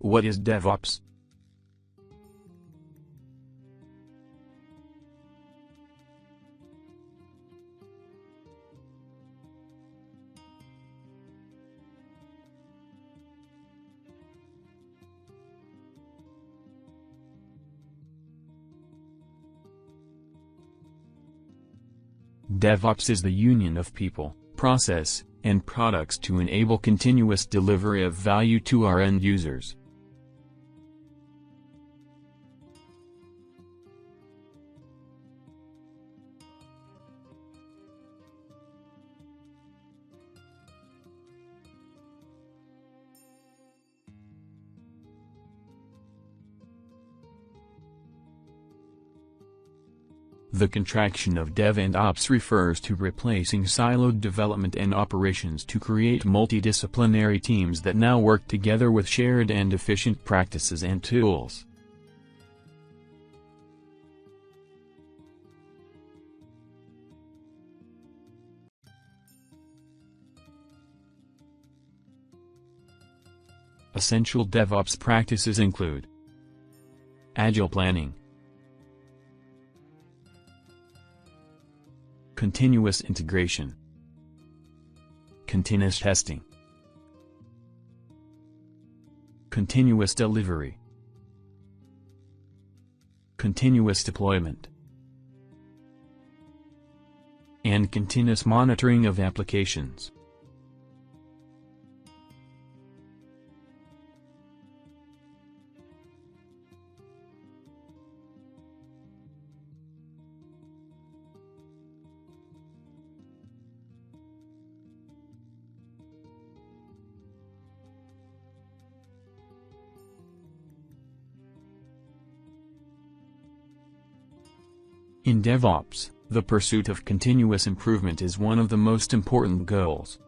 What is DevOps? DevOps is the union of people, process, and products to enable continuous delivery of value to our end users. The contraction of Dev and Ops refers to replacing siloed development and operations to create multidisciplinary teams that now work together with shared and efficient practices and tools. Essential DevOps practices include agile planning, continuous integration, continuous testing, continuous delivery, continuous deployment, and continuous monitoring of applications. In DevOps, the pursuit of continuous improvement is one of the most important goals.